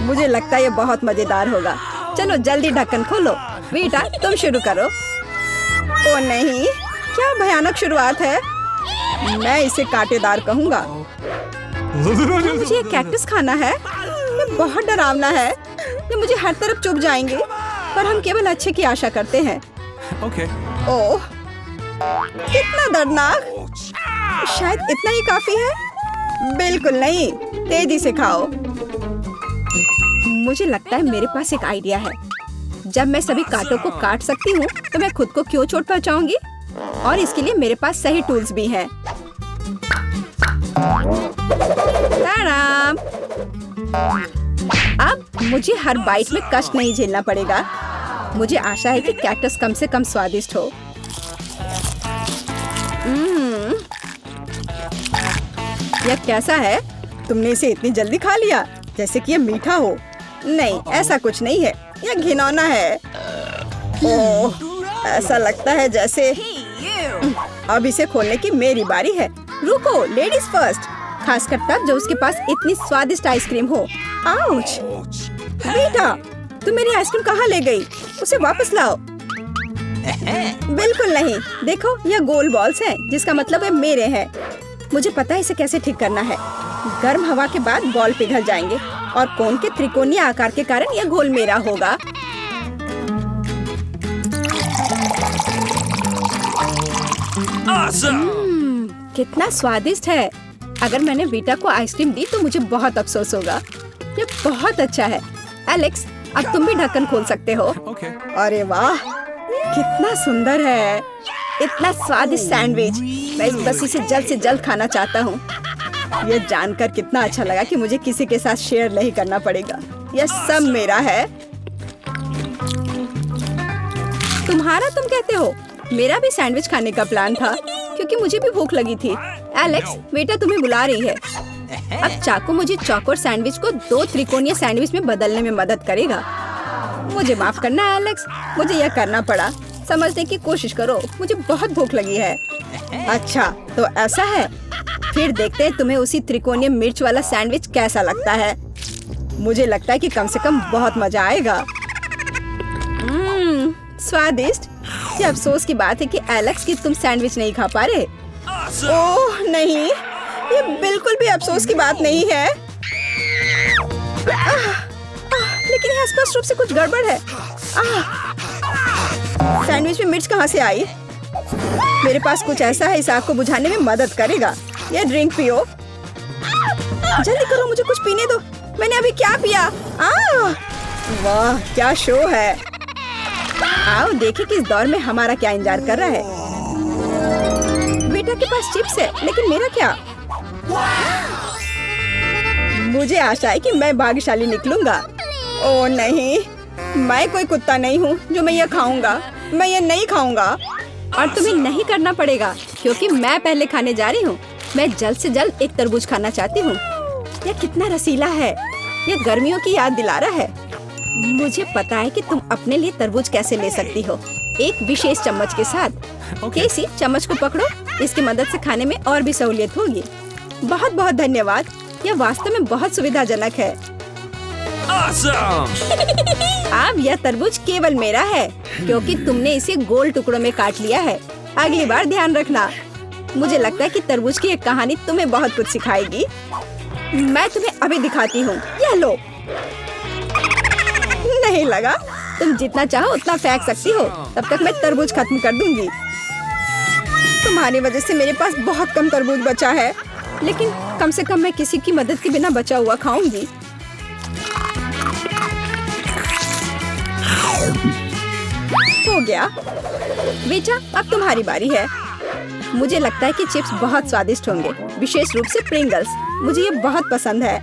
मुझे लगता है ये बहुत मजेदार होगा। चलो जल्दी ढक्कन खोलो। बेटा तुम शुरू करो। ओ नहीं, क्या भयानक शुरुआत है। मैं इसे कांटेदार कहूँगा। मुझे ये कैक्टस खाना है। ये बहुत डरावना है। ये मुझे हर तरफ चुभ जाएंगे। पर हम केवल अच्छे की आशा करते हैं। ओह, कितना दर्दनाक। शायद इतना ही काफी है। बिल्कुल नहीं, तेजी से खाओ। मुझे लगता है मेरे पास एक आइडिया है। जब मैं सभी कांटों को काट सकती हूँ तो मैं खुद को क्यों चोट पहुँचाऊंगी। और इसके लिए मेरे पास सही टूल्स भी हैं। अब मुझे हर बाइट में कष्ट नहीं झेलना पड़ेगा। मुझे आशा है कि कैक्टस कम से कम स्वादिष्ट हो। यह कैसा है? तुमने इसे इतनी जल्दी खा लिया जैसे कि यह मीठा हो। नहीं, ऐसा कुछ नहीं है। यह घिनौना है। ओह, ऐसा लगता है जैसे अब इसे खोलने की मेरी बारी है। रुको, लेडीज फर्स्ट। खासकर तब जब उसके पास इतनी स्वादिष्ट आइसक्रीम हो। आउच! बेटा, तुम मेरी आइसक्रीम कहाँ ले गई? उसे वापस लाओ। बिल्कुल नहीं। देखो, यह गोल बॉल्स हैं, जिसका मतलब है मेरे हैं। मुझे पता है इसे कैसे ठीक करना है। गर्म हवा के बाद बॉल पिघल जाएंगे और कोन के त्रिकोणीय आकार के कारण यह घोल मेरा होगा। कितना स्वादिष्ट है। अगर मैंने बीटा को आइसक्रीम दी तो मुझे बहुत अफसोस होगा। ये बहुत अच्छा है। एलेक्स, अब तुम भी ढक्कन खोल सकते हो। अरे वाह, कितना सुंदर है। इतना स्वादिष्ट सैंडविच। मैं बस इसे जल्द से जल्द खाना चाहता हूँ। ये जानकर कितना अच्छा लगा कि मुझे किसी के साथ शेयर नहीं करना पड़ेगा। यह सब मेरा है। तुम्हारा तुम कहते हो? मेरा भी सैंडविच खाने का प्लान था क्योंकि मुझे भी भूख लगी थी। एलेक्स, बेटा तुम्हें बुला रही है। अब चाकू मुझे चौकोर सैंडविच को 2 त्रिकोणीय सैंडविच में बदलने में मदद करेगा। मुझे माफ करना एलेक्स, मुझे यह करना पड़ा। समझने की कोशिश करो, मुझे बहुत भूख लगी है। अच्छा, तो ऐसा है। फिर देखते हैं तुम्हें उसी त्रिकोणीय मिर्च वाला सैंडविच कैसा लगता है। मुझे लगता है कि कम से कम बहुत मजा आएगा। स्वादिष्ट। ये अफसोस की बात है कि एलेक्स की तुम सैंडविच नहीं खा पा रहे। ओह नहीं, ये बिल्कुल भी अफसोस की बात नहीं है। लेकिन यहाँ स्पष्ट रूप से कुछ गड़बड़ है। सैंडविच में मिर्च कहाँ से आई? मेरे पास कुछ ऐसा है, इस आग को बुझाने में मदद करेगा। ये ड्रिंक पियो। जल्दी करो, मुझे कुछ पीने दो। मैंने अभी क्या पिया? वाह, क्या शो है। आओ देखें कि इस दौर में हमारा क्या इंतजार कर रहा है। बेटा के पास चिप्स है, लेकिन मेरा क्या? मुझे आशा है कि मैं भाग्यशाली निकलूंगा। ओह नहीं, मैं कोई कुत्ता नहीं हूँ जो मैं ये खाऊंगा। मैं ये नहीं खाऊंगा। और तुम्हें नहीं करना पड़ेगा क्योंकि मैं पहले खाने जा रही हूँ। मैं जल्द से जल्द एक तरबूज खाना चाहती हूँ। यह कितना रसीला है। यह गर्मियों की याद दिला रहा है। मुझे पता है कि तुम अपने लिए तरबूज कैसे ले सकती हो, एक विशेष चम्मच के साथ। केसी, चम्मच को पकड़ो। इसकी मदद से खाने में और भी सहूलियत होगी। बहुत बहुत धन्यवाद। यह वास्तव में बहुत सुविधाजनक है। अब यह तरबूज केवल मेरा है क्योंकि तुमने इसे गोल टुकड़ों में काट लिया है। अगली बार ध्यान रखना। मुझे लगता है कि तरबूज की एक कहानी तुम्हें बहुत कुछ सिखाएगी। मैं तुम्हें अभी दिखाती हूँ। यह लो। नहीं लगा? तुम जितना चाहो उतना फेंक सकती हो। तब तक मैं तरबूज खत्म कर दूंगी। तुम्हारी वजह से मेरे पास बहुत कम तरबूज बचा है, लेकिन कम से कम मैं किसी की मदद के बिना बचा हुआ खाऊंगी। हो गया। बेटा, अब तुम्हारी बारी है। मुझे लगता है कि चिप्स बहुत स्वादिष्ट होंगे, विशेष रूप से प्रिंगल्स। मुझे ये बहुत पसंद है।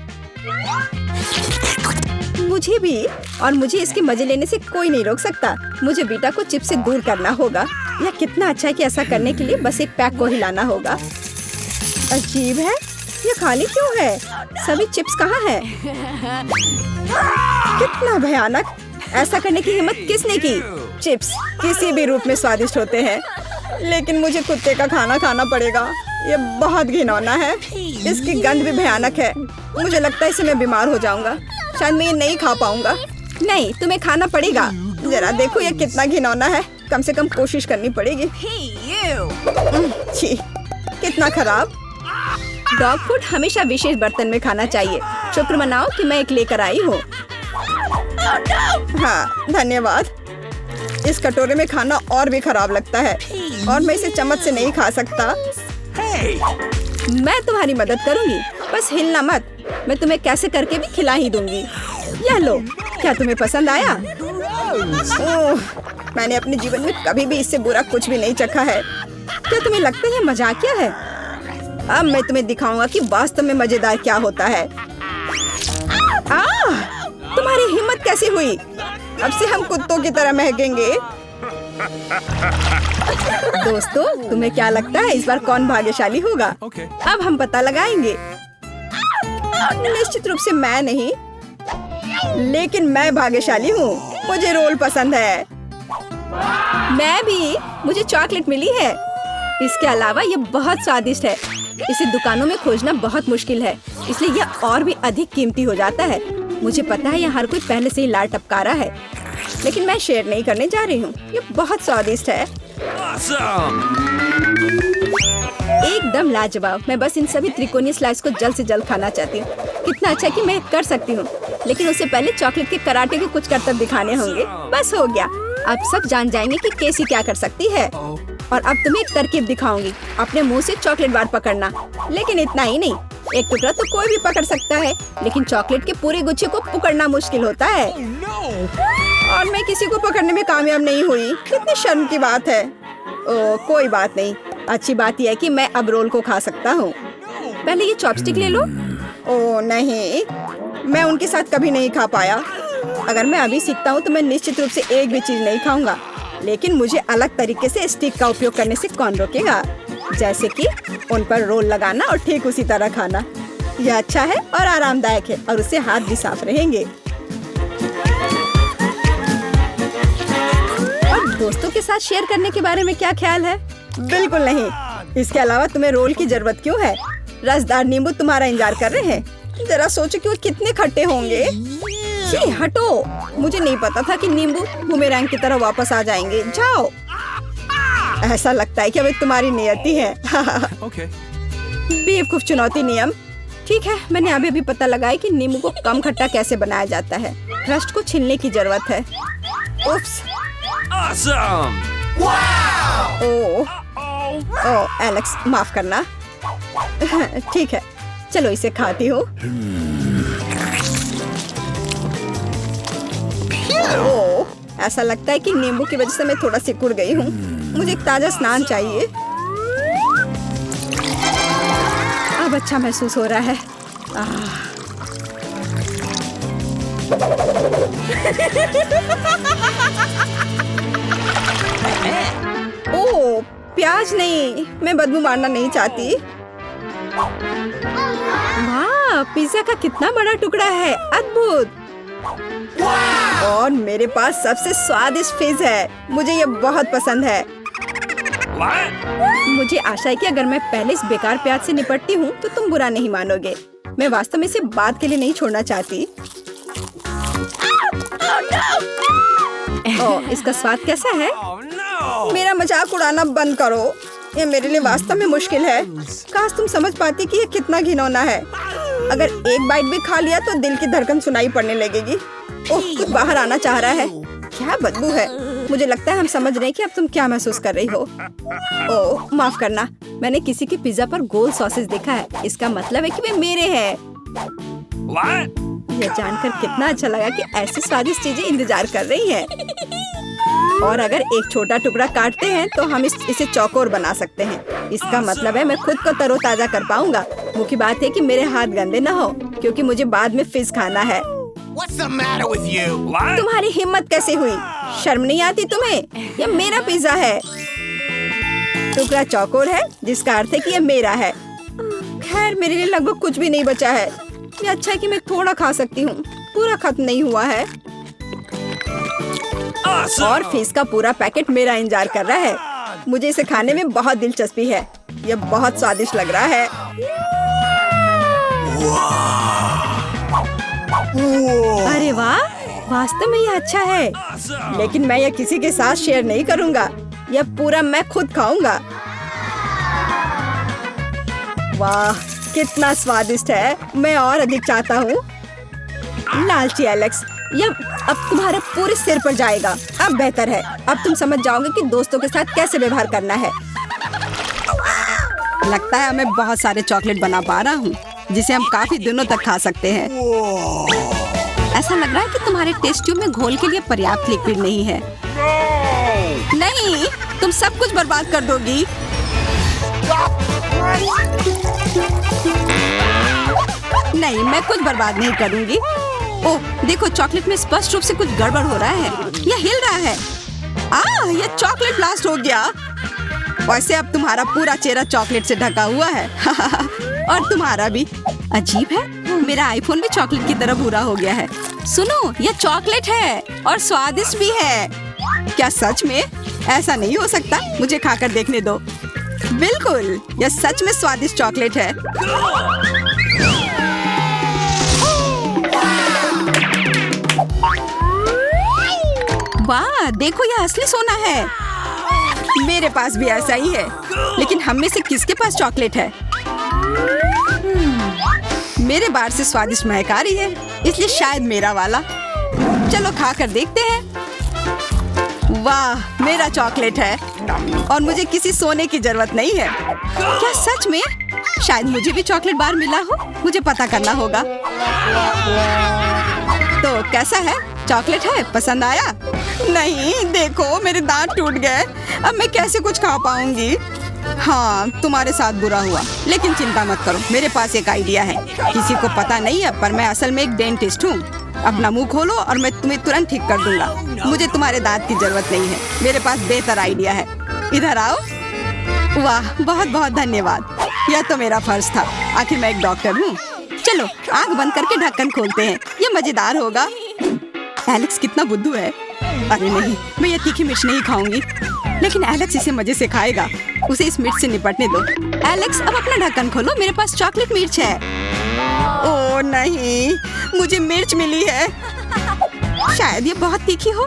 मुझे भी। और मुझे इसके मजे लेने से कोई नहीं रोक सकता। मुझे बेटा को चिप्स से दूर करना होगा। यह कितना अच्छा है कि ऐसा करने के लिए बस एक पैक को हिलाना होगा। अजीब है, ये खाली क्यों है? सभी चिप्स कहाँ हैं? कितना भयानक। ऐसा करने की हिम्मत किसने की? चिप्स किसी भी रूप में स्वादिष्ट होते हैं, लेकिन मुझे कुत्ते का खाना खाना पड़ेगा। ये बहुत घिनौना है। इसकी गंध भी भयानक है। मुझे लगता है इससे मैं बीमार हो जाऊंगा। शायद मैं ये नहीं खा पाऊंगा। नहीं, तुम्हें खाना पड़ेगा। जरा देखो ये कितना घिनौना है। कम से कम कोशिश करनी पड़ेगी। छी, कितना खराब। डॉग फूड हमेशा विशेष बर्तन में खाना चाहिए। शुक्र मनाओ कि मैं एक लेकर आई हूँ। हाँ, धन्यवाद। इस कटोरे में खाना और भी खराब लगता है और मैं इसे चम्मच से नहीं खा सकता। मैं तुम्हारी मदद करूंगी, बस हिलना मत। मैं तुम्हें कैसे करके भी खिला ही दूंगी। यह लो, क्या तुम्हें पसंद आया? ओह, मैंने अपने जीवन में कभी भी इससे बुरा कुछ भी नहीं चखा है। क्या तुम्हें लगता है मजाकिया है? अब मैं तुम्हें दिखाऊंगा कि वास्तव में मजेदार क्या होता है। तुम्हारी हिम्मत कैसे हुई? अब से हम कुत्तों की तरह महकेंगे। दोस्तों, तुम्हें क्या लगता है इस बार कौन भाग्यशाली होगा? अब हम पता लगाएंगे। निश्चित रूप से मैं नहीं, लेकिन मैं भाग्यशाली हूँ। मुझे रोल पसंद है। मैं भी। मुझे चॉकलेट मिली है। इसके अलावा ये बहुत स्वादिष्ट है। इसे दुकानों में खोजना बहुत मुश्किल है, इसलिए यह और भी अधिक कीमती हो जाता है। मुझे पता है यहाँ हर कोई पहले से ही लाल टपका रहा है, लेकिन मैं शेयर नहीं करने जा रही हूँ। ये बहुत स्वादिष्ट है। एकदम लाजवाब। मैं बस इन सभी त्रिकोणीय स्लाइस को जल्द से जल्द खाना चाहती हूँ। कितना अच्छा कि मैं कर सकती हूँ, लेकिन उससे पहले चॉकलेट के कराटे के कुछ करतब दिखाने होंगे। बस हो गया। अब सब जान जाएंगे कि कैसी क्या कर सकती है। और अब तुम्हें एक तरकीब दिखाऊंगी। अपने मुंह से चॉकलेट बार पकड़ना, लेकिन इतना ही नहीं। एक टुकड़ा तो कोई भी पकड़ सकता है, लेकिन चॉकलेट के पूरे गुच्छे को पकड़ना मुश्किल होता है। और मैं किसी को पकड़ने में कामयाब नहीं हुई। कितनी शर्म की बात है। ओह, कोई बात नहीं। अच्छी बात यह है कि मैं अब रोल को खा सकता हूँ। पहले ये चॉपस्टिक ले लो। ओह नहीं, मैं उनके साथ कभी नहीं खा पाया। अगर मैं अभी सीखता हूँ तो मैं निश्चित रूप से एक भी चीज नहीं खाऊंगा, लेकिन मुझे अलग तरीके से स्टिक का उपयोग करने से कौन रोकेगा? जैसे कि उन पर रोल लगाना और ठीक उसी तरह खाना। यह अच्छा है और आरामदायक है, और उससे हाथ भी साफ रहेंगे। और दोस्तों के साथ शेयर करने के बारे में क्या ख्याल है? बिल्कुल नहीं। इसके अलावा तुम्हें रोल की जरूरत क्यों है? रसदार नींबू तुम्हारा इंतजार कर रहे हैं। जरा सोचो कि वो कितने खट्टे होंगे। छी, हटो। मुझे नहीं पता था कि नींबू बूमेरैंग की तरह वापस आ जाएंगे। जाओ। ऐसा लगता है कि अब तुम्हारी नियति है। बेवकूफ चुनौती नियम। ठीक है, मैंने अभी भी पता लगाया कि नींबू को कम खट्टा कैसे बनाया जाता है। क्रस्ट को छीलने की जरूरत है। उफ्स। ओह, एलेक्स, माफ करना। ठीक है, चलो इसे खाती हूँ। ओह, ऐसा लगता है कि नींबू की वजह से मैं थोड़ा सिकुड़ गई हूँ। मुझे एक ताजा स्नान चाहिए। अब अच्छा महसूस हो रहा है। ओह, प्याज नहीं। मैं बदबू मारना नहीं चाहती। वाह, पिज्जा का कितना बड़ा टुकड़ा है। अद्भुत। और मेरे पास सबसे स्वादिष्ट फिज है। मुझे ये बहुत पसंद है। मुझे आशा है कि अगर मैं पहले इस बेकार प्याज से निपटती हूँ तो तुम बुरा नहीं मानोगे। मैं वास्तव में इसे बाद के लिए नहीं छोड़ना चाहती। ओह, इसका स्वाद कैसा है? मेरा मजाक उड़ाना बंद करो। ये मेरे लिए वास्तव में मुश्किल है। काश तुम समझ पाती कि ये कितना घिनौना है। अगर एक बाइट भी खा लिया तो दिल की धड़कन सुनाई पड़ने लगेगी। ओह, कुछ बाहर आना चाह रहा है। क्या बदबू है। मुझे लगता है हम समझ रहे हैं कि अब तुम क्या महसूस कर रही हो। ओह, माफ करना। मैंने किसी के पिज्जा पर गोल सॉसेज देखा है। इसका मतलब है कि वे मेरे हैं। यह जानकर कितना अच्छा लगा कि ऐसी स्वादिष्ट चीजें इंतजार कर रही हैं। और अगर एक छोटा टुकड़ा काटते हैं तो हम इसे चौकोर बना सकते हैं। इसका मतलब है मैं खुद को तरोताजा कर पाऊंगा। मुख्य बात है कि मेरे हाथ गंदे न हो, क्योंकि मुझे बाद में फिज खाना है। What's the matter with you? तुम्हारी हिम्मत कैसे हुई? शर्म नहीं आती तुम्हें? यह मेरा पिज्जा है। टुकड़ा चौकोर है, जिसका अर्थ है कि यह मेरा है। खैर, मेरे लिए लगभग कुछ भी नहीं बचा है। ये अच्छा है कि मैं थोड़ा खा सकती हूँ। पूरा खत्म नहीं हुआ है। और फिश का पूरा पैकेट मेरा इंतजार कर रहा है। मुझे इसे खाने में बहुत दिलचस्पी है। यह बहुत स्वादिष्ट लग रहा है। अरे वाह, वास्तव में ये अच्छा है, लेकिन मैं ये किसी के साथ शेयर नहीं करूँगा। यह पूरा मैं खुद खाऊंगा। वाह, कितना स्वादिष्ट है। मैं और अधिक चाहता हूँ। लालची एलेक्स, यह अब तुम्हारे पूरे सिर पर जाएगा। अब बेहतर है, अब तुम समझ जाओगे कि दोस्तों के साथ कैसे व्यवहार करना है। लगता है मैं बहुत सारे चॉकलेट बना पा रहा हूँ, जिसे हम काफी दिनों तक खा सकते हैं। ऐसा लग रहा है कि तुम्हारे टेस्ट ट्यूब में घोल के लिए पर्याप्त लिक्विड नहीं है। नहीं, तुम सब कुछ बर्बाद कर दोगी। नहीं, मैं कुछ बर्बाद नहीं करूंगी। ओह, देखो, चॉकलेट में स्पष्ट रूप से कुछ गड़बड़ हो रहा है। यह हिल रहा है। यह चॉकलेट ब्लास्ट हो गया। वैसे अब तुम्हारा पूरा चेहरा चॉकलेट से ढका हुआ है। और तुम्हारा भी। अजीब है, मेरा आईफोन भी चॉकलेट की तरह भूरा हो गया है। सुनो, यह चॉकलेट है और स्वादिष्ट भी है। क्या सच में? ऐसा नहीं हो सकता, मुझे खाकर देखने दो। बिल्कुल, यह सच में स्वादिष्ट चॉकलेट है। वाह, देखो, यह असली सोना है। मेरे पास भी ऐसा ही है, लेकिन हम में से किसके पास चॉकलेट है? मेरे बार से स्वादिष्ट महक आ रही है, इसलिए शायद मेरा वाला। चलो खा कर देखते हैं। वाह, मेरा चॉकलेट है और मुझे किसी सोने की जरूरत नहीं है। क्या सच में? शायद मुझे भी चॉकलेट बार मिला हो। मुझे पता करना होगा। तो कैसा है? चॉकलेट है? पसंद आया? नहीं, देखो, मेरे दांत टूट गए। अब मैं कैसे कुछ खा पाऊंगी? हाँ, तुम्हारे साथ बुरा हुआ, लेकिन चिंता मत करो, मेरे पास एक आइडिया है। किसी को पता नहीं है, पर मैं असल में एक डेंटिस्ट हूँ। अपना मुंह खोलो और मैं तुम्हें तुरंत ठीक कर दूंगा। मुझे तुम्हारे दांत की जरूरत नहीं है। मेरे पास बेहतर आइडिया है। इधर आओ। वाह, बहुत बहुत धन्यवाद। यह तो मेरा फर्ज था। आखिर मैं एक डॉक्टर हूँ। चलो, आँख बंद करके ढक्कन खोलते हैं। ये मजेदार होगा। एलेक्स कितना बुद्धू है। अरे नहीं, मैं ये तीखी मिर्च नहीं खाऊंगी। लेकिन एलेक्स इसे मजे से खाएगा। उसे इस मिर्च से निपटने दो। एलेक्स, अब अपना ढक्कन खोलो, मेरे पास चॉकलेट मिर्च है। ओह नहीं, मुझे मिर्च मिली है। शायद ये बहुत तीखी हो,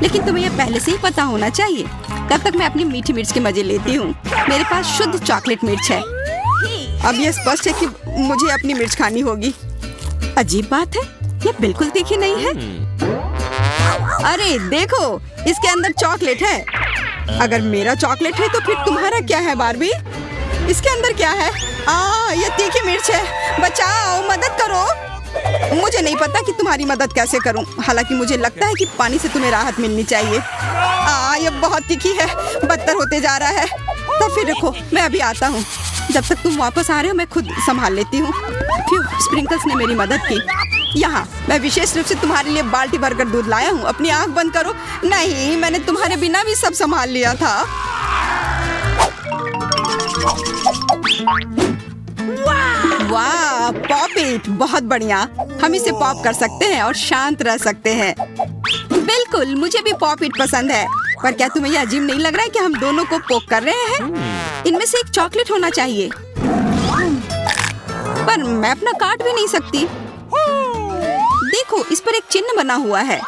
लेकिन तुम्हें यह पहले से ही पता होना चाहिए। तब तक मैं अपनी मीठी मिर्च के मजे लेती हूँ। मेरे पास शुद्ध चॉकलेट मिर्च है। अब यह स्पष्ट है कि मुझे अपनी मिर्च खानी होगी। अजीब बात है, यह बिल्कुल तीखी नहीं है। अरे देखो, इसके अंदर चॉकलेट है। अगर मेरा चॉकलेट है तो फिर तुम्हारा क्या है बार्बी? इसके अंदर क्या है? ये तीखी मिर्च है। बचाओ, मदद करो। मुझे नहीं पता कि तुम्हारी मदद कैसे करूं। हालांकि मुझे लगता है कि पानी से तुम्हें राहत मिलनी चाहिए। ये बहुत तीखी है, बदतर होते जा रहा है। तो फिर रुको, मैं अभी आता हूँ। जब तक तुम वापस आ रहे हो मैं खुद संभाल लेती हूँ। स्प्रिंकल्स ने मेरी मदद की। यहाँ मैं विशेष रूप से तुम्हारे लिए बाल्टी भरकर दूध लाया हूँ। अपनी आँख बंद करो। नहीं, मैंने तुम्हारे बिना भी सब संभाल लिया था। वाह, पॉपिट, बहुत बढ़िया। हम इसे पॉप कर सकते हैं और शांत रह सकते हैं। बिल्कुल, मुझे भी पॉपिट पसंद है। पर क्या तुम्हें यह अजीब नहीं लग रहा है कि हम दोनों को पोक कर रहे हैं? इनमें से एक चॉकलेट होना चाहिए। पर मैं अपना काट भी नहीं सकती। देखो, इस पर एक चिन्ह बना हुआ है।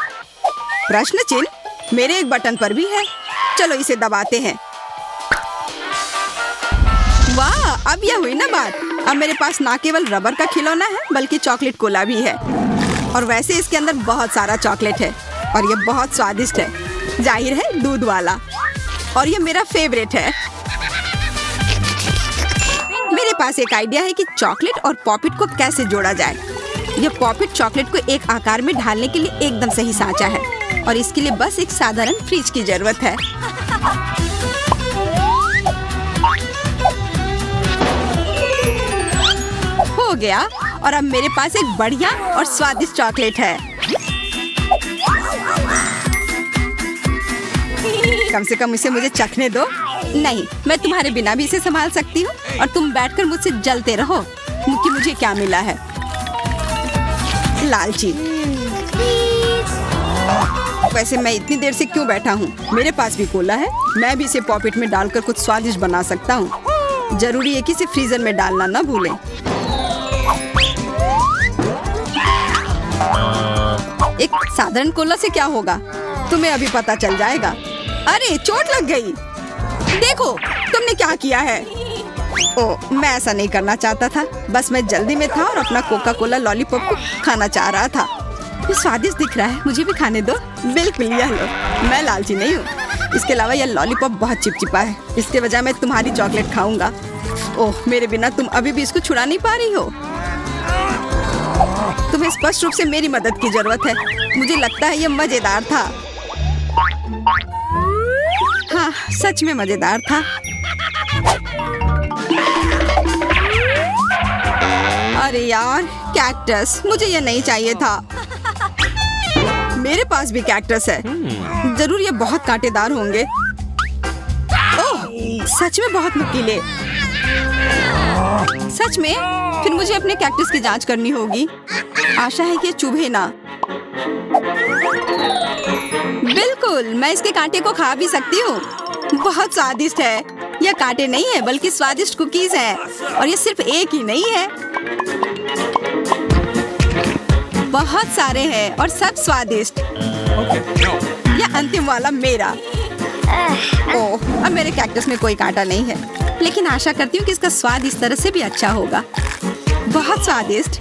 प्रश्न चिन्ह मेरे एक बटन पर भी है। चलो इसे दबाते हैं। वाह, अब यह हुई ना बात। अब मेरे पास ना केवल रबर का खिलौना है, बल्कि चॉकलेट कोला भी है। और वैसे इसके अंदर बहुत सारा चॉकलेट है और यह बहुत स्वादिष्ट है। जाहिर है, दूध वाला। और यह मेरा फेवरेट है। मेरे पास एक आइडिया है कि चॉकलेट और पॉपिट को कैसे जोड़ा जाए। यह पॉपिट चॉकलेट को एक आकार में ढालने के लिए एकदम सही सांचा है और इसके लिए बस एक साधारण फ्रिज की जरूरत है। हो गया, और अब मेरे पास एक बढ़िया और स्वादिष्ट चॉकलेट है। कम से कम इसे मुझे चखने दो। नहीं, मैं तुम्हारे बिना भी इसे संभाल सकती हूँ और तुम बैठकर मुझसे जलते रहो कि मुझे क्या मिला है। लालची। वैसे मैं इतनी देर से क्यों बैठा हूँ? मेरे पास भी कोला है। मैं भी इसे पॉपिट में डालकर कुछ स्वादिष्ट बना सकता हूँ। जरूरी है कि इसे फ्रीजर में डालना ना भूलें। एक साधारण कोला से क्या होगा, तुम्हें अभी पता चल जाएगा। अरे चोट लग गई। देखो तुमने क्या किया है। ओ, मैं ऐसा नहीं करना चाहता था, बस मैं जल्दी में था और अपना कोका कोला लॉलीपॉप को खाना चाह रहा था। ये स्वादिष्ट दिख रहा है, मुझे भी खाने दो। बिल्कुल, यह लो, मैं लालची नहीं हूँ। इसके अलावा यह लॉलीपॉप बहुत चिपचिपा है, इसके बजाय मैं तुम्हारी चॉकलेट खाऊंगा। ओह, मेरे बिना तुम अभी भी इसको छुड़ा नहीं पा रही हो। तुम्हें स्पष्ट रूप से मेरी मदद की जरूरत है। मुझे लगता है यह मजेदार था। हाँ, सच में मजेदार था। अरे यार, कैक्टस, मुझे ये नहीं चाहिए था। मेरे पास भी कैक्टस है, जरूर ये बहुत कांटेदार होंगे। ओह, सच में बहुत नुकीले। सच में? फिर मुझे अपने कैक्टस की जांच करनी होगी। आशा है कि ये चुभे ना। बिल्कुल, मैं इसके कांटे को खा भी सकती हूँ। बहुत स्वादिष्ट है। यह कांटे नहीं है बल्कि स्वादिष्ट कुकीज हैं, और ये सिर्फ एक ही नहीं है, बहुत सारे हैं और सब स्वादिष्ट। यह अंतिम वाला मेरा। ओह, अब मेरे कैक्टस में कोई कांटा नहीं है, लेकिन आशा करती हूँ कि इसका स्वाद इस तरह से भी अच्छा होगा। बहुत स्वादिष्ट।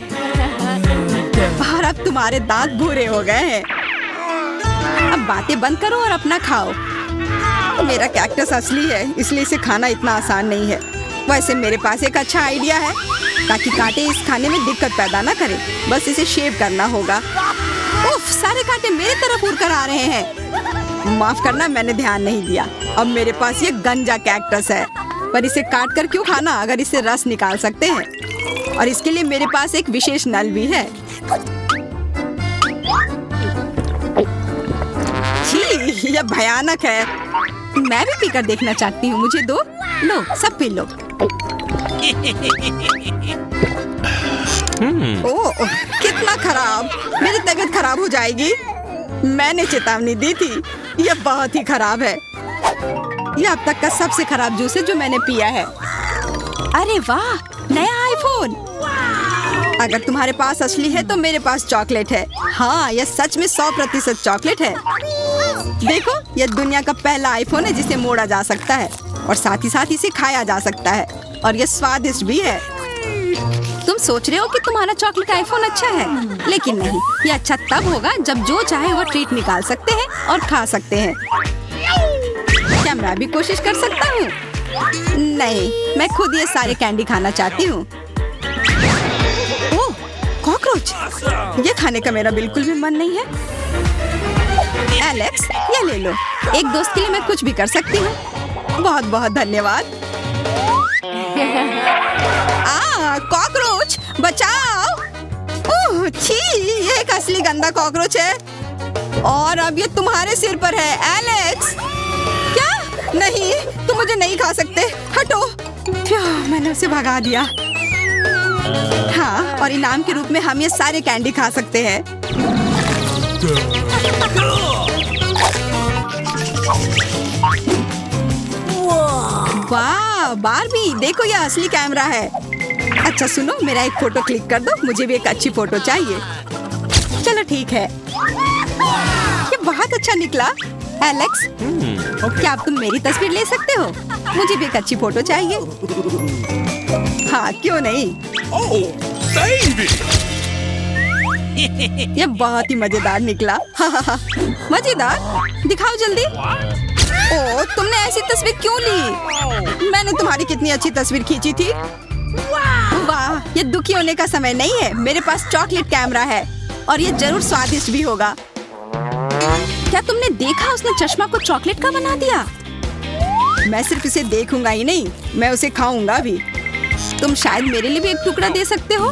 और अब तुम्हारे दांत भूरे हो गए हैं। अब बातें बंद करो और अपना खाओ। मेरा कैक्टस असली है, इसलिए इसे खाना इतना आसान नहीं है। वैसे मेरे पास एक अच्छा आइडिया है, ताकि कांटे इस खाने में दिक्कत पैदा ना करें। बस इसे शेव करना होगा। उफ, सारे कांटे मेरी तरफ उड़ कर आ रहे हैं। माफ करना, मैंने ध्यान नहीं दिया। अब मेरे पास ये गंजा कैक्टस है, पर इसे काट कर क्यों खाना अगर इससे रस निकाल सकते हैं। और इसके लिए मेरे पास एक विशेष नल भी है। छी, यह भयानक है। मैं भी पीकर देखना चाहती हूँ, मुझे दो। लो, सब पी लो। ओह, कितना खराब। मेरी तबीयत खराब हो जाएगी। मैंने चेतावनी दी थी। यह बहुत ही खराब है। यह अब तक का सबसे खराब जूस है जो मैंने पिया है। अरे वाह, नया आईफोन। अगर तुम्हारे पास असली है तो मेरे पास चॉकलेट है। हाँ, यह सच में 100% चॉकलेट है। देखो, यह दुनिया का पहला आईफोन है जिसे मोड़ा जा सकता है, और साथ ही साथ इसे खाया जा सकता है, और यह स्वादिष्ट भी है। तुम सोच रहे हो कि तुम्हारा चॉकलेट आईफोन अच्छा है, लेकिन नहीं। यह अच्छा तब होगा जब जो चाहे वो ट्रीट निकाल सकते हैं और खा सकते हैं। क्या मैं भी कोशिश कर सकता हूँ? नहीं, मैं खुद ये सारे कैंडी खाना चाहती हूँ। ओह, कॉकरोच। ये खाने का मेरा बिल्कुल भी मन नहीं है। एलेक्स, ये ले लो। एक दोस्त के लिए मैं कुछ भी कर सकती हूँ। बहुत बहुत धन्यवाद। कॉकरोच, बचाओ। ओह, छी, ये एक असली गंदा कॉकरोच है, और अब ये तुम्हारे सिर पर है, एलेक्स। क्या? नहीं, तुम मुझे नहीं खा सकते। हटो। मैंने उसे भगा दिया। हाँ, और इनाम के रूप में हम ये सारे कैंडी खा सकते हैं। वाह, बारबी, देखो यह असली कैमरा है। अच्छा सुनो, मेरा एक फोटो क्लिक कर दो, मुझे भी एक अच्छी फोटो चाहिए। चलो ठीक है। ये बहुत अच्छा निकला। एलेक्स, क्या अब तुम मेरी तस्वीर ले सकते हो? मुझे भी एक अच्छी फोटो चाहिए। हाँ, क्यों नहीं। ये बहुत ही मजेदार निकला। मजेदार? दिखाओ जल्दी। ओह, तुमने ऐसी तस्वीर क्यों ली? मैंने तुम्हारी कितनी अच्छी तस्वीर खींची थी। वाह, ये दुखी होने का समय नहीं है। मेरे पास चॉकलेट कैमरा है, और ये जरूर स्वादिष्ट भी होगा। क्या तुमने देखा, उसने चश्मा को चॉकलेट का बना दिया। मैं सिर्फ इसे देखूंगा ही नहीं, मैं उसे खाऊंगा भी। तुम शायद मेरे लिए भी एक टुकड़ा दे सकते हो,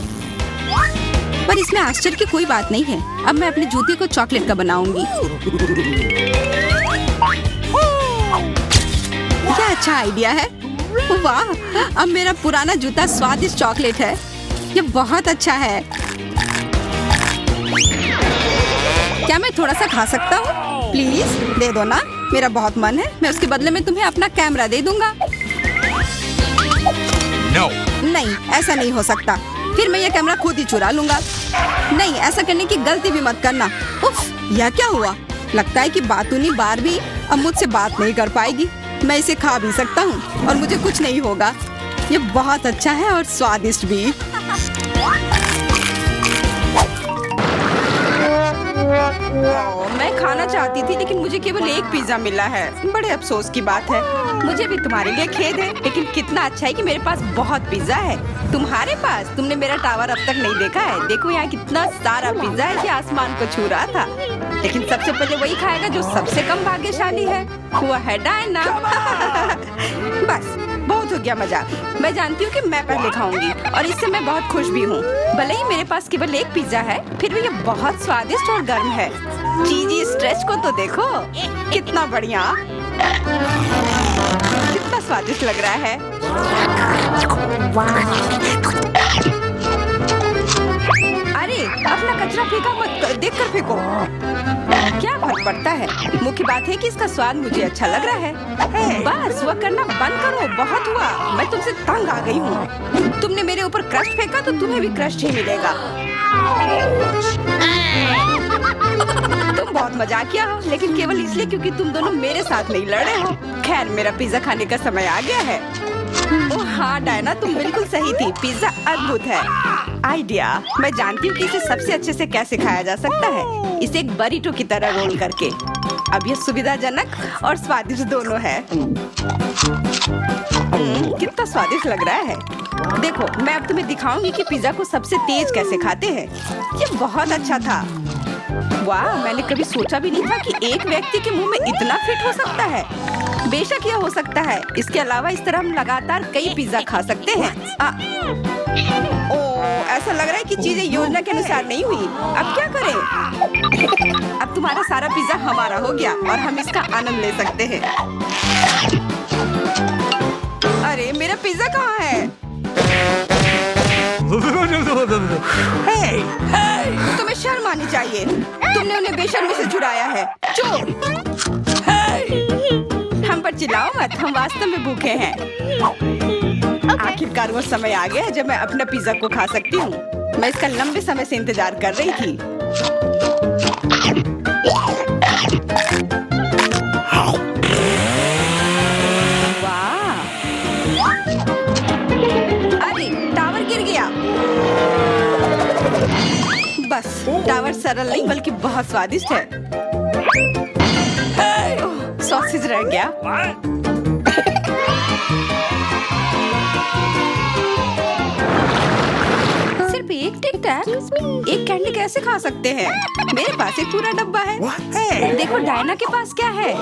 पर इसमें आश्चर्य की कोई बात नहीं है। अब मैं अपने जूते को चॉकलेट का बनाऊंगी। क्या अच्छा आइडिया है। वाह, अब मेरा पुराना जूता स्वादिष्ट चॉकलेट है। ये बहुत अच्छा है। क्या मैं थोड़ा सा खा सकता हूँ? प्लीज दे दो ना, मेरा बहुत मन है। मैं उसके बदले में तुम्हें अपना कैमरा दे दूंगा। No. नहीं, ऐसा नहीं हो सकता। फिर फिर मैं ये कैमरा खुद ही चुरा लूंगा। नहीं, ऐसा करने की गलती भी मत करना। उफ, यह क्या हुआ? लगता है कि बातूनी बारबी अब मुझसे बात नहीं कर पाएगी। मैं इसे खा भी सकता हूँ और मुझे कुछ नहीं होगा। ये बहुत अच्छा है और स्वादिष्ट भी। मैं खाना चाहती थी लेकिन मुझे केवल एक पिज्जा मिला है। बड़े अफसोस की बात है। मुझे भी तुम्हारे लिए खेद है, लेकिन कितना अच्छा है कि मेरे पास बहुत पिज्जा है। तुम्हारे पास? तुमने मेरा टावर अब तक नहीं देखा है। देखो यहाँ कितना सारा पिज्जा है कि आसमान को छू रहा था। लेकिन सबसे पहले वही खाएगा जो सबसे कम भाग्यशाली है। वो है डायना। बस बहुत हो गया मजाक। मैं जानती हूँ कि मैं पहले खाऊंगी और इससे मैं बहुत खुश भी हूँ। भले ही मेरे पास केवल एक पिज्जा है, फिर भी ये बहुत स्वादिष्ट और गर्म है। चीजी स्ट्रेच को तो देखो, कितना बढ़िया, कितना स्वादिष्ट लग रहा है। अरे अपना कचरा फेंका मत, देखकर फेंको। क्या फर्क पड़ता है? मुख्य बात है कि इसका स्वाद मुझे अच्छा लग रहा है। बस वह करना बंद करो, बहुत हुआ। मैं तुमसे तंग आ गई हूँ। तुमने मेरे ऊपर क्रस्ट फेंका तो तुम्हें भी क्रस्ट ही मिलेगा। तुम बहुत मजाकिया हो, लेकिन केवल इसलिए क्योंकि तुम दोनों मेरे साथ नहीं लड़े हो। खैर, मेरा पिज्जा खाने का समय आ गया है। ओह हाँ डायना, तुम बिल्कुल सही थी। पिज्जा अद्भुत है। आइडिया, मैं जानती हूँ कि इसे सबसे अच्छे से कैसे खाया जा सकता है। इसे एक बरीटो की तरह रोल करके। अब यह सुविधाजनक और स्वादिष्ट दोनों है। कितना स्वादिष्ट लग रहा है। देखो, मैं अब तुम्हें दिखाऊंगी कि पिज्जा को सबसे तेज कैसे खाते हैं। ये बहुत अच्छा था। वाह, मैंने कभी सोचा भी नहीं था कि एक व्यक्ति के मुंह में इतना फिट हो सकता है। बेशक यह हो सकता है। इसके अलावा इस तरह हम लगातार कई पिज्जा खा सकते हैं। ऐसा लग रहा है कि चीजें योजना के अनुसार नहीं हुई। अब क्या करें? अब तुम्हारा सारा पिज्जा हमारा हो गया और हम इसका आनंद ले सकते हैं। अरे मेरा पिज्जा कहाँ है? तुम्हें शर्म आनी चाहिए। तुमने उन्हें बेशर्मी से चुराया है। चोर! हम पर चिल्लाओ मत, हम वास्तव में भूखे हैं। आखिरकार वो समय आ गया जब मैं अपना पिज्जा को खा सकती हूँ। मैं इसका लंबे समय से इंतजार कर रही थी। वाह! अरे टावर गिर गया। बस टावर सरल नहीं बल्कि बहुत स्वादिष्ट है। सॉसेज रह गया। सिर्फ एक टिक टैक, एक कैंडी कैसे खा सकते हैं? मेरे पास एक पूरा डब्बा है। देखो डायना के पास क्या है।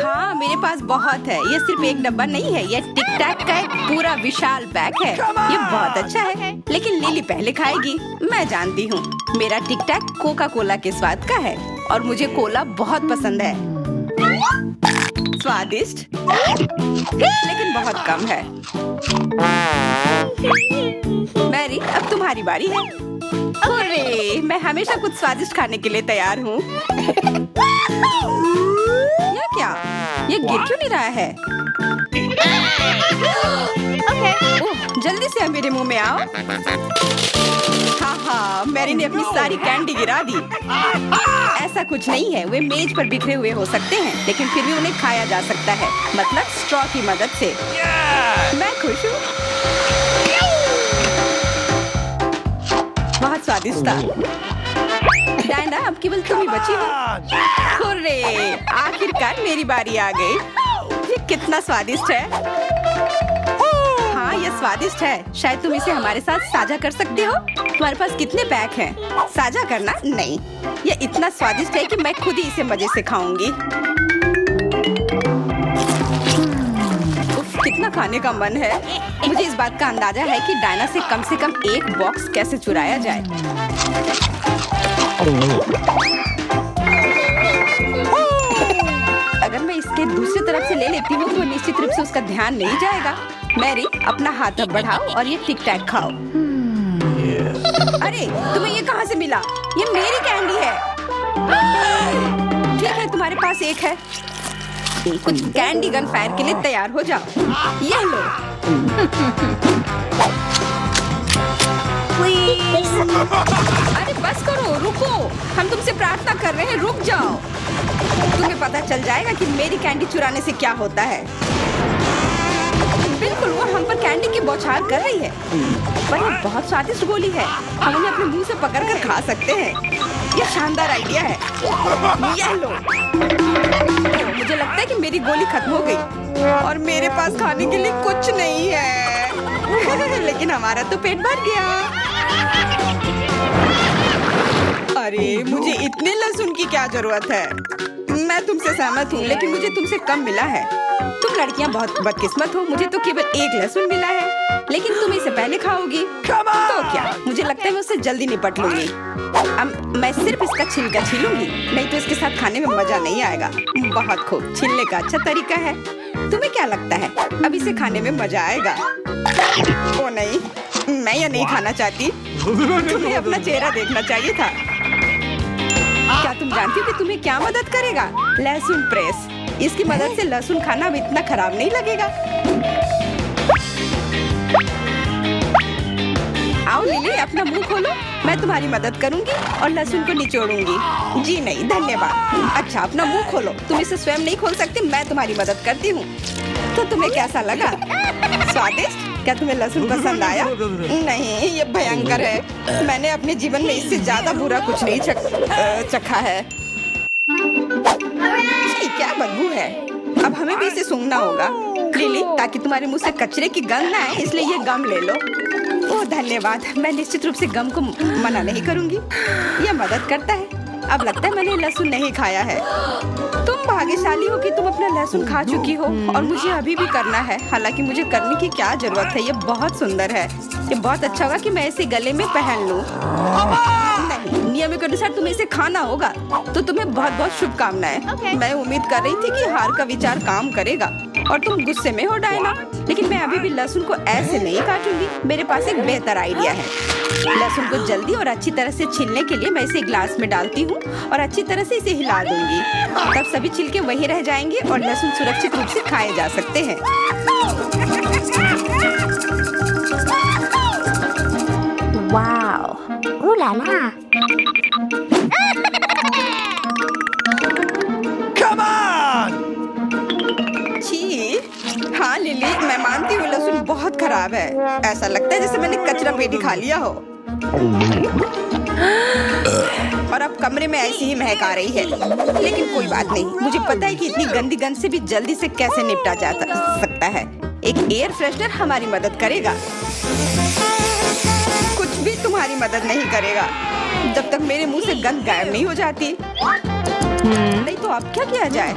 हाँ, मेरे पास बहुत है। ये सिर्फ एक डब्बा नहीं है, ये टिक टैक का एक पूरा विशाल पैक है। ये बहुत अच्छा है, लेकिन लिली पहले खाएगी। मैं जानती हूँ। मेरा टिक टैक कोका कोला के स्वाद का है और मुझे कोला बहुत पसंद है। स्वादिष्ट, लेकिन बहुत कम है। मैरी, अब तुम्हारी बारी है। अरे, मैं हमेशा कुछ स्वादिष्ट खाने के लिए तैयार हूँ। या क्या? ये गिर क्यों नहीं रहा है? ओह, जल्दी से मेरे मुंह में आओ। हाँ, मैरी ने अपनी सारी कैंडी गिरा दी। ऐसा कुछ नहीं है, वे मेज पर बिखरे हुए हो सकते हैं, लेकिन फिर भी उन्हें खाया जा सकता है, मतलब स्ट्रॉ की मदद से। मैं खुश हूँ। बहुत स्वादिष्ट था। डायना, अब केवल तुम ही बची हो। हुर्रे, आखिरकार मेरी बारी आ गई। ये कितना स्वादिष्ट है। हाँ, ये स्वादिष्ट है। शायद तुम इसे हमारे साथ साझा कर सकते हो। तुम्हारे पास कितने पैक हैं? साझा करना नहीं। ये इतना स्वादिष्ट है कि मैं खुद ही इसे मजे से खाऊंगी। उफ, कितना खाने का मन है। मुझे इस बात का अंदाजा है कि डायना से कम एक बॉक्स कैसे चुराया जाए। अगर मैं इसके दूसरी तरफ से ले लेती हूँ तो निश्चित रूप से उसका ध्यान नहीं जाएगा। मैरी, अपना हाथ अब बढ़ाओ और ये टिक टैक खाओ। अरे, तुम्हें ये कहाँ से मिला? ये मेरी कैंडी है। ठीक है, तुम्हारे पास एक है। कुछ कैंडी गन फायर के लिए तैयार हो जाओ। ये लो। please. अरे बस करो, रुको। हम तुमसे प्रार्थना कर रहे हैं, रुक जाओ। तुम्हें पता चल जाएगा कि मेरी कैंडी चुराने से क्या होता है। बिल्कुल, वो हम पर कैंडी की बौछार कर रही है। पर ये बहुत स्वादिष्ट गोली है, हम उन्हें अपने मुंह से पकड़कर खा सकते हैं। ये शानदार आइडिया है। यह लो। मुझे लगता है कि मेरी गोली खत्म हो गई और मेरे पास खाने के लिए कुछ नहीं है। लेकिन हमारा तो पेट भर गया। अरे मुझे इतने लहसुन की क्या जरूरत है। मैं तुमसे सहमत हूँ, लेकिन मुझे तुमसे कम मिला है। तुम लड़कियाँ बहुत बदकिस्मत हो, मुझे तो केवल एक लहसुन मिला है, लेकिन तुम इसे पहले खाओगी। तो क्या, मुझे लगता है मैं उससे जल्दी निपट लूंगी। अब मैं सिर्फ इसका छिलका छीलूंगी, नहीं तो इसके साथ खाने में मजा नहीं आएगा। बहुत खूब, छीलने का अच्छा तरीका है। तुम्हें क्या लगता है अब इसे खाने में मजा आएगा? ओ नहीं, मैं यह नहीं खाना चाहती। तुम्हें अपना चेहरा देखना चाहिए था। क्या तुम जानती हो कि तुम्हें क्या मदद करेगा? लहसुन प्रेस। इसकी मदद से लहसुन खाना अब इतना खराब नहीं लगेगा। आओ लिली, अपना मुंह खोलो, मैं तुम्हारी मदद करूंगी और लहसुन को निचोड़ूंगी। जी नहीं, धन्यवाद। अच्छा, अपना मुंह खोलो। तुम इसे स्वयं नहीं खोल सकती, मैं तुम्हारी मदद करती हूँ। तो तुम्हें कैसा लगा? स्वादिष्ट? क्या तुम्हें लहसुन पसंद आया? नहीं, ये भयंकर है। मैंने अपने जीवन में इससे ज्यादा बुरा कुछ नहीं चखा है। क्या बदबू है। अब हमें भी इसे सूंघना होगा लिली, ताकि तुम्हारे मुंह से कचरे की गंध ना आए, इसलिए ये गम ले लो। ओह धन्यवाद, मैं निश्चित रूप से गम को मना नहीं करूंगी। यह मदद करता है। अब लगता है मैंने लहसुन नहीं खाया है। तुम भाग्यशाली हो कि तुम अपना लहसुन खा चुकी हो और मुझे अभी भी करना है। हालांकि मुझे करने की क्या जरूरत है, ये बहुत सुंदर है। ये बहुत अच्छा होगा कि मैं इसे गले में पहन लूं। नहीं, नियम के अनुसार तुम्हें इसे खाना होगा। तो तुम्हें बहुत बहुत शुभकामनाएं। मैं उम्मीद कर रही थी कि हार का विचार काम करेगा और तुम गुस्से में हो डायना, लेकिन मैं अभी भी लहसुन को ऐसे नहीं काटूंगी। मेरे पास एक बेहतर आइडिया है। लहसुन को जल्दी और अच्छी तरह से छीलने के लिए मैं इसे ग्लास में डालती हूँ और अच्छी तरह से इसे हिला दूंगी। तब सभी छिलके वहीं रह जाएंगे और लहसुन सुरक्षित रूप से खाए जा सकते हैं। Wow. Ooh la la. Come on! छी, हाँ लिली, मैं मानती हूँ लहसुन बहुत खराब है। ऐसा लगता है जैसे मैंने कचरा पेटी खा लिया हो। और अब कमरे में ऐसी ही महक आ रही है। लेकिन कोई बात नहीं, मुझे पता है कि इतनी गंदी गंध से भी जल्दी से कैसे निपटा जा सकता है। एक एयर फ्रेशनर हमारी मदद करेगा। कुछ भी तुम्हारी मदद नहीं करेगा जब तक मेरे मुंह से गंध गायब नहीं हो जाती। नहीं तो अब क्या किया जाए?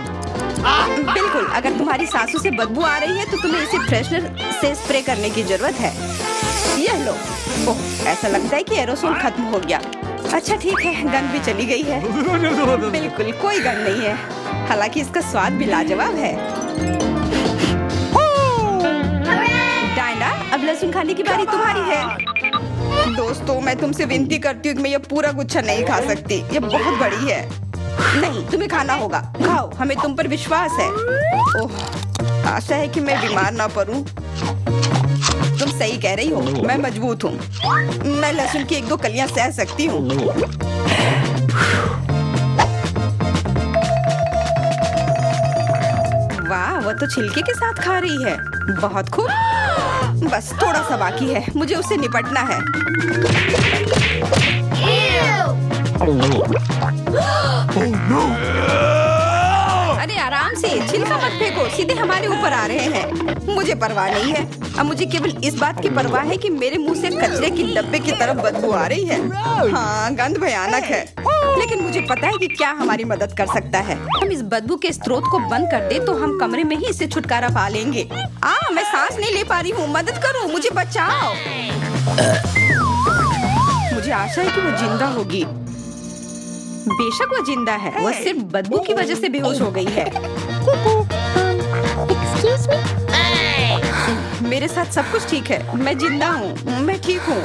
बिल्कुल, अगर तुम्हारी सांसों से बदबू आ रही है तो तुम्हें इसे फ्रेशनर से स्प्रे करने की जरूरत है। यह लो। ओह, ऐसा लगता है कि एरोसोल खत्म हो गया। अच्छा ठीक है, गंध भी चली गई है। बिल्कुल कोई गंध नहीं है, हालांकि इसका स्वाद भी लाजवाब है। डायना, अब लहसुन खाने की बारी तुम्हारी है। दोस्तों, मैं तुमसे विनती करती हूँ कि मैं ये पूरा गुच्छा नहीं खा सकती, ये बहुत बड़ी है। नहीं, तुम्हें खाना होगा। खाओ, हमें तुम पर विश्वास है। ओह, आशा है कि मैं बीमार ना पड़ूं। तुम सही कह रही हो, मैं मजबूत हूँ। मैं लहसुन की 1-2 कलियां सह सकती हूँ। वाह, वो तो छिलके के साथ खा रही है। बहुत खूब। बस थोड़ा सा बाकी है, मुझे उससे निपटना है। अरे आराम से, छिलका मत फेंको, सीधे हमारे ऊपर आ रहे हैं। मुझे परवाह नहीं है। अब मुझे केवल इस बात की परवाह है कि मेरे मुंह से कचरे की डब्बे की तरफ बदबू आ रही है। हाँ, गंध भयानक है, लेकिन मुझे पता है कि क्या हमारी मदद कर सकता है। हम इस बदबू के स्रोत को बंद कर दे तो हम कमरे में ही इससे छुटकारा पा लेंगे। मैं सांस नहीं ले पा रही हूँ, मदद करो, मुझे बचाओ। मुझे आशा है कि वो जिंदा होगी। बेशक वो जिंदा है, वो सिर्फ बदबू की वजह से बेहोश हो गई है। Excuse me? मेरे साथ सब कुछ ठीक है, मैं जिंदा हूँ, मैं ठीक हूँ।